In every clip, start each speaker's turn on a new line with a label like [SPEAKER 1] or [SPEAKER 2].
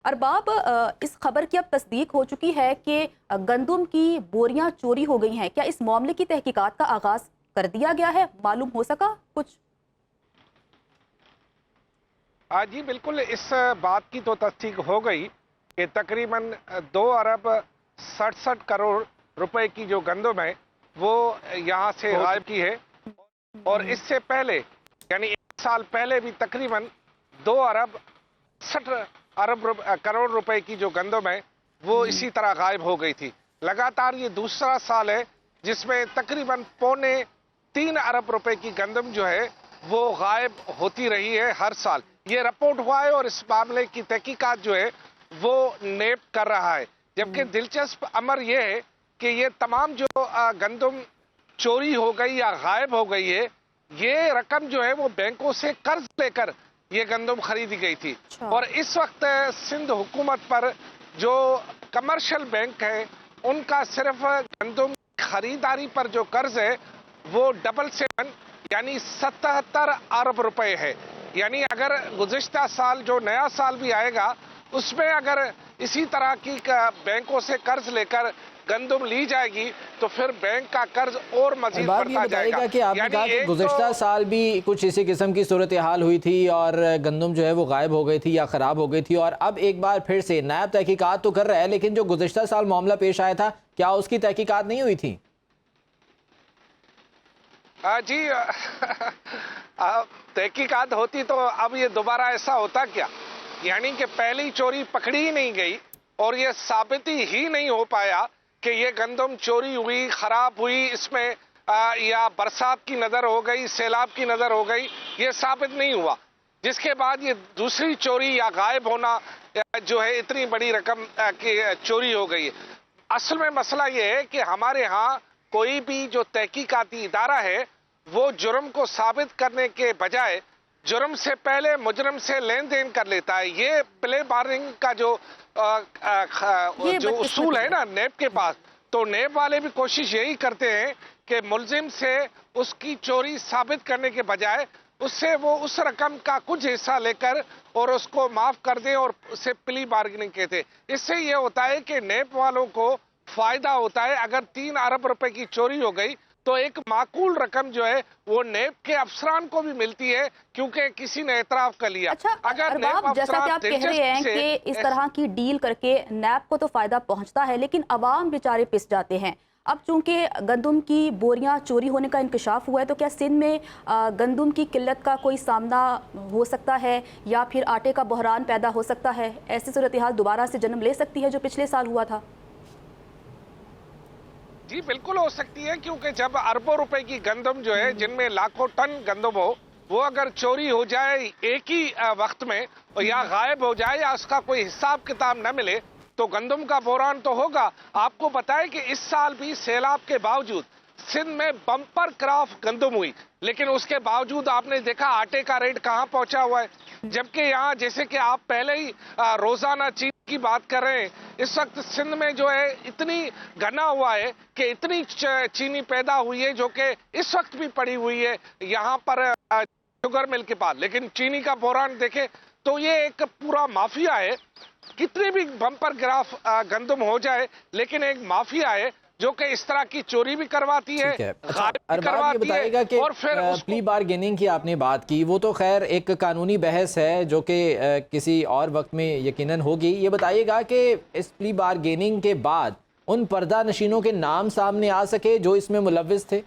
[SPEAKER 1] अरबाब, इस खबर की अब तस्दीक हो चुकी है कि गंदम की बोरियां चोरी हो गई हैं। क्या इस मामले की तहकीकात का आगाज कर दिया गया है? मालूम हो सका कुछ?
[SPEAKER 2] जी बिल्कुल, इस बात की तो तस्दीक हो गई कि तकरीबन 2 अरब 67 करोड़ रुपए की जो गंदम है वो यहाँ से गायब की है। और इससे पहले यानी 1 साल पहले भी तकरीबन 2 अरब 60 करोड़ रुपए की जो गंदम है वो इसी तरह गायब हो गई थी। लगातार ये दूसरा साल है जिसमें तकरीबन 2.25 अरब रुपए की गंदम जो है वो गायब होती रही है हर साल। ये रिपोर्ट हुआ है और इस मामले की तहकीकात जो है वो नेब कर रहा है। जबकि दिलचस्प अमर ये है कि ये तमाम जो गंदम चोरी हो गई या गायब हो गई है, ये रकम जो है वो बैंकों से कर्ज लेकर ये गंदम खरीदी गई थी। और इस वक्त सिंध हुकूमत पर जो कमर्शियल बैंक है उनका सिर्फ गंदम खरीदारी पर जो कर्ज है वो 777 यानी 77 अरब रुपए है। यानी अगर गुज़िश्ता साल जो नया साल भी आएगा उसमें अगर इसी तरह की बैंकों से कर्ज लेकर गंदम ली जाएगी तो फिर बैंक का कर्ज और मजीद बढ़ता जाएगा।
[SPEAKER 3] कि आपने कहा कि गुज़िश्ता साल भी कुछ इसी किस्म की सूरत हाल हुई थी और गंदम जो है वो गायब हो गई थी या ख़राब हो गई थी, और अब एक बार फिर से नायब तहकीकात तो कर रहा है, लेकिन जो गुज़िश्ता साल मामला पेश आया था क्या उसकी तहकीकात नहीं हुई थी?
[SPEAKER 2] जी तहकीकात होती तो अब ये दोबारा ऐसा होता क्या? यानी कि पहली चोरी पकड़ी ही नहीं गई और ये साबित ही नहीं हो पाया कि ये गंदम चोरी हुई, खराब हुई, इसमें या बरसात की नज़र हो गई, सैलाब की नज़र हो गई, ये साबित नहीं हुआ। जिसके बाद ये दूसरी चोरी या गायब होना जो है इतनी बड़ी रकम की चोरी हो गई है। असल में मसला ये है कि हमारे यहाँ कोई भी जो तहकीकाती इदारा है वो जुर्म को साबित करने के बजाय जुर्म से पहले मुजरम से लेन देन कर लेता है। ये प्ले बार्गेनिंग का जो उसूल है ना नेब के पास, तो नेब वाले भी कोशिश यही करते हैं कि मुलजिम से उसकी चोरी साबित करने के बजाय उससे वो उस रकम का कुछ हिस्सा लेकर और उसको माफ कर दें और उसे प्ली बार्गेनिंग कहते हैं। इससे ये होता है कि नेब वालों को फायदा होता है। अगर 3 अरब रुपए की चोरी हो गई तो एक माकूल रकम जो है वो नेब के अफसरान को भी मिलती है क्योंकि किसी ने एतराफ कर लिया।
[SPEAKER 1] अच्छा,
[SPEAKER 2] अगर
[SPEAKER 1] अरबाब, जैसा कि आप कह रहे हैं कि इस तरह की डील करके नेब को तो फायदा पहुंचता है, लेकिन अवाम बेचारे पिस जाते हैं। अब चूंकि गंदम की बोरियां चोरी होने का इंकशाफ हुआ है तो क्या सिंध में गंदम की किल्लत का कोई सामना हो सकता है या फिर आटे का बहरान पैदा हो सकता है? ऐसी सूरत हाल दोबारा से जन्म ले सकती है जो पिछले साल हुआ था?
[SPEAKER 2] जी बिल्कुल हो सकती है, क्योंकि जब अरबों रुपए की गंदम जो है जिनमें लाखों टन गंदम हो वो अगर चोरी हो जाए एक ही वक्त में या गायब हो जाए या उसका कोई हिसाब किताब न मिले तो गंदम का बहरान तो होगा। आपको बताएं कि इस साल भी सैलाब के बावजूद सिंध में बम्पर क्रॉप गंदम हुई, लेकिन उसके बावजूद आपने देखा आटे का रेट कहाँ पहुंचा हुआ है। जबकि यहाँ जैसे कि आप पहले ही रोजाना चीनी की बात कर रहे हैं, इस वक्त सिंध में जो है इतनी घना हुआ है कि इतनी चीनी पैदा हुई है जो कि इस वक्त भी पड़ी हुई है यहाँ पर शुगर मिल के पास। लेकिन चीनी का बहरान देखे तो ये एक पूरा माफिया है। कितनी भी बम्पर ग्राफ गंदम हो जाए लेकिन एक माफिया है जो कि इस तरह की चोरी भी करवाती है।
[SPEAKER 3] अच्छा, अरबाब ये बताइएगा कि प्ली बार्गेनिंग की आपने बात की, वो तो खैर एक कानूनी बहस है जो कि किसी और वक्त में यकीनन होगी। ये बताइएगा कि इस प्ली बार्गेनिंग के बाद उन पर्दा नशीनों के नाम सामने आ सके जो इसमें मुलव्विस थे?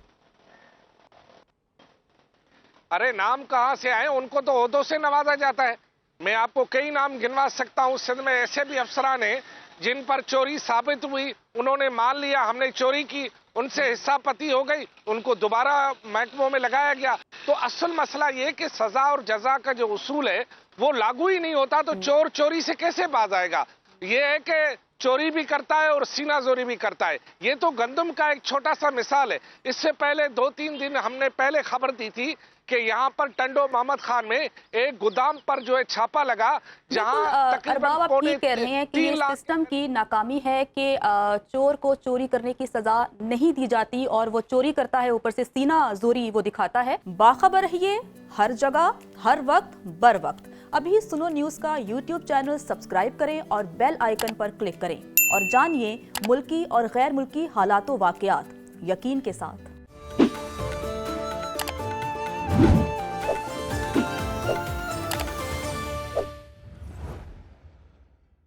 [SPEAKER 2] अरे नाम कहाँ से आए, उनको तो ओहदों से नवाजा जाता है। मैं आपको कई नाम गिनवा सकता हूँ। सिंध में ऐसे भी अफसरान हैं जिन पर चोरी साबित हुई, उन्होंने मान लिया हमने चोरी की, उनसे हिस्सा पति हो गई, उनको दोबारा महकमों में लगाया गया। तो असल मसला ये कि सजा और जजा का जो उसूल है वो लागू ही नहीं होता, तो चोर चोरी से कैसे बाज आएगा? ये है कि चोरी भी करता है और सीना जोरी भी करता है। ये तो गंदम का एक छोटा सा मिसाल है। इससे पहले 2-3 दिन हमने पहले खबर दी थी कि यहाँ पर टंडो मोहम्मद खान में एक गोदाम पर जो है छापा लगा, जहाँ
[SPEAKER 1] तकरीबन कह रहे हैं कि ये सिस्टम की नाकामी है कि चोर को चोरी करने की सजा नहीं दी जाती और वो चोरी करता है, ऊपर से सीना जोरी वो दिखाता है। बाखबर रहिए हर जगह हर वक्त बर वक्त। ابھی سنو نیوز کا یوٹیوب چینل سبسکرائب کریں اور بیل آئیکن پر کلک کریں اور جانیے ملکی اور غیر ملکی حالات و واقعات یقین کے ساتھ۔